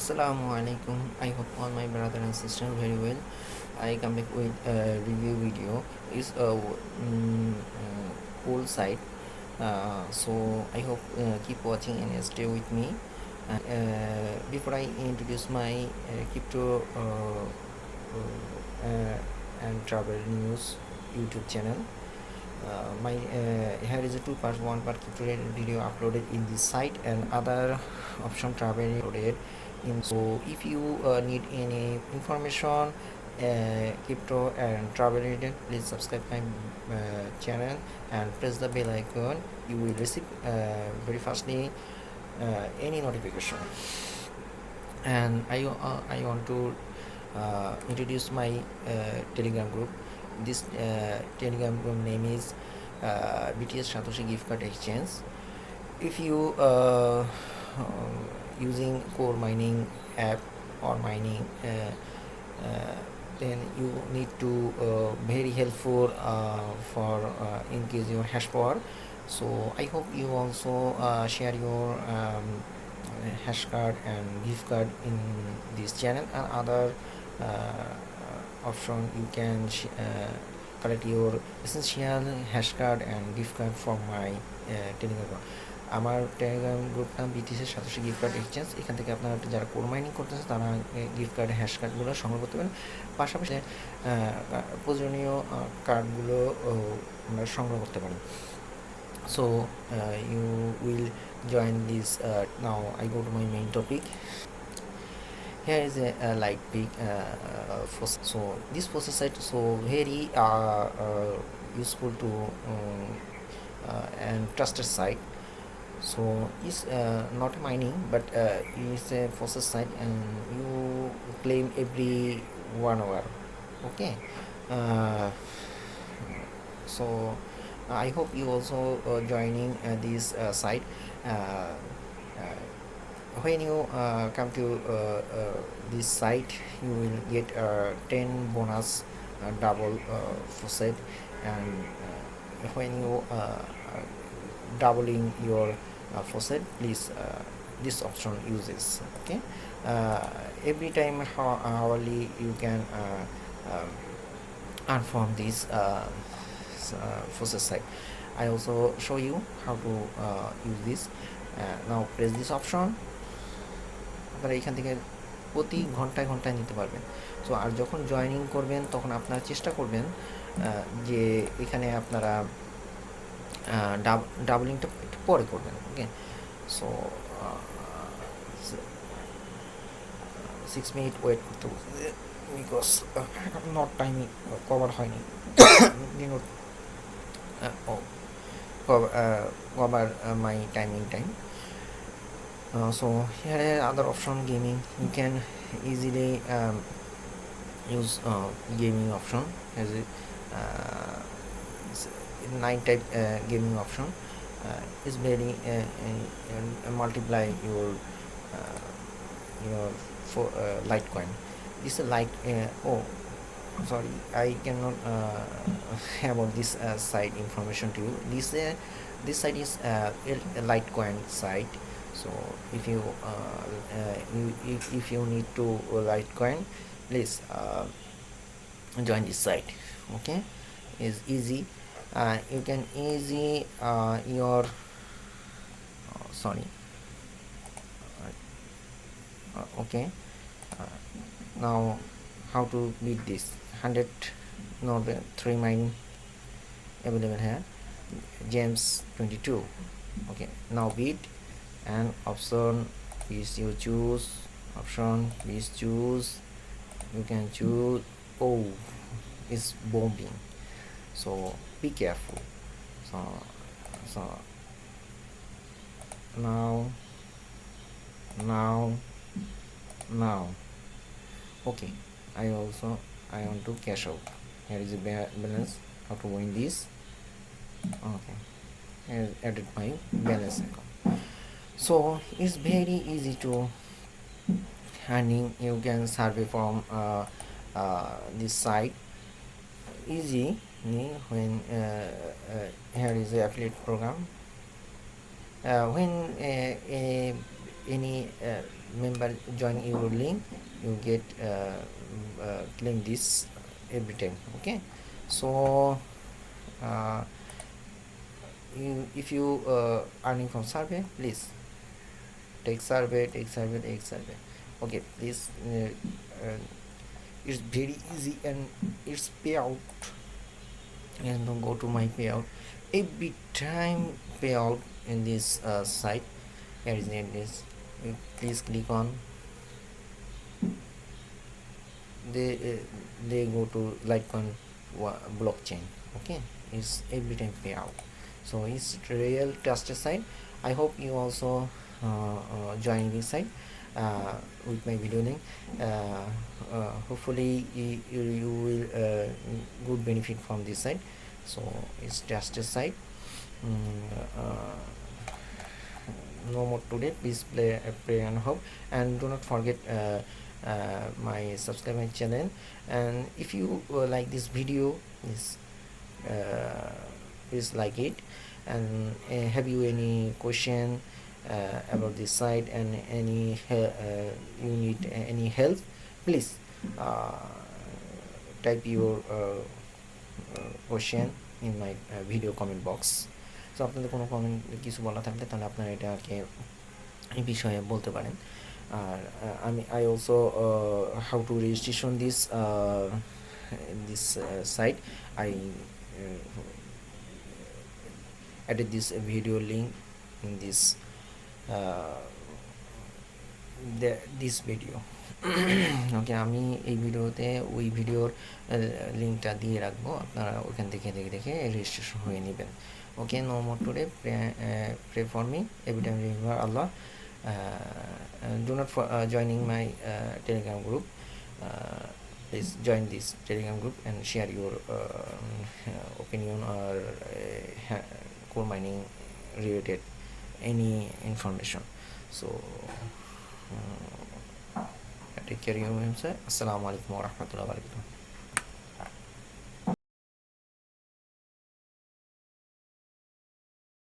Assalamu alaikum. I hope all my brother and sister very well. I come back with a review video. It's a whole site. So I hope keep watching and stay with me. Before I introduce my crypto and travel news YouTube channel, my here is a two part. One part crypto video uploaded in this site and other option travel uploaded in. So if you need any information crypto and travel related, please subscribe my channel and press the bell icon. You will receive very fastly any notification. And I want to introduce my telegram group. This telegram group name is BTS Satoshi gift card exchange. If you using core mining app or mining then you need to very helpful for increase your hash power. So I hope you also share your hash card and gift card in this channel, and other option you can collect your essential hash card and gift card from my telegram group. আমার Telegram গ্রুপটা বিটিসের satoshi gift card exchange. এখান থেকে আপনারা যারা core mining করতেছে তারা gift card hash কার্ডগুলো সংগ্রহ করতে পারেন, পাশাপাশি প্রয়োজনীয় কার্ডগুলো আমরা সংগ্রহ করতে পারেন। So you will join this. Now I go to my main topic. Here is a light pick. So this process site so very useful to and trusted site. So it's not mining, but it's a process site and you claim every 1 hour. Okay. So I hope you also joining this site. When you come to this site, you will get 10 bonus double faucet, and when you doubling your faucet, please this option uses. Okay. Every time hourly you can earn from this faucet site. I also show you how to use this. Now press this option. আপনারা এখান থেকে প্রতি ঘন্টায় ঘন্টায় নিতে পারবেন। So আর যখন joining করবেন তখন আপনারা চেষ্টা করবেন যে এখানে আপনারা ডাবলিংটা একটু পরে করবেন। ওকে। সো 6 মিনিট ওয়েট করতে বিকজ নট টাইমিং কভার হয়নি cover my timing time. So here are other option gaming. You can easily use gaming option as a night type gaming option is very multiply your for Litecoin. This is Lite. Sorry, I cannot about this site information to you. This site is a Litecoin site. So if you if you need to Litecoin, please join this site. Okay, it's easy. You can easy your sorry. Okay. Now how to beat this 100 node 3 mine available here, James 22. Okay, now beat and option is you choose option is choose, you can choose. Oh, it's bombing, so be careful. So now okay, I want to cash out. Here is a balance, how to win this. Okay, I added my balance account. So it's very easy to earning. You can survey from this site easy when here is the affiliate program. When a any member join your link, you get claim this every time. Okay, so uh, if you earning from survey, please take survey. Okay, please it's very easy and it's payout. And don't go to my payout every time payout in this site. Here is this. You please click on they go to Litecoin blockchain. Okay, it's every time payout, so it's real trusted site. I hope you also join this site with my video link. Hopefully you will good benefit from this site. So it's trusted site. No more today. Please pray and hope, and do not forget my subscribe my channel. And if you like this video, uh, please like it. And have you any question about this site, and any you need any help, please uh, type your question in my video comment box. So আপনাদের কোনো comment কিছু বলা থাকলে তাহলে আপনারা এটাকে এই বিষয়ে বলতে পারেন। আর আমি I also how to registration this site. I added this video link in uh, this video. ওকে, আমি এই ভিডিওতে ওই ভিডিওর লিঙ্কটা দিয়ে রাখবো, আপনারা ওখান থেকে দেখে রেজিস্ট্রেশন হয়ে নেবেন। Okay, no more today, pray for me every time remember Allah. Do not joining my telegram group. Please join this telegram group and share your opinion or core mining related any information. So take care of yourself. Assalamu alaikum wa rahmatullahi wa barakatuh.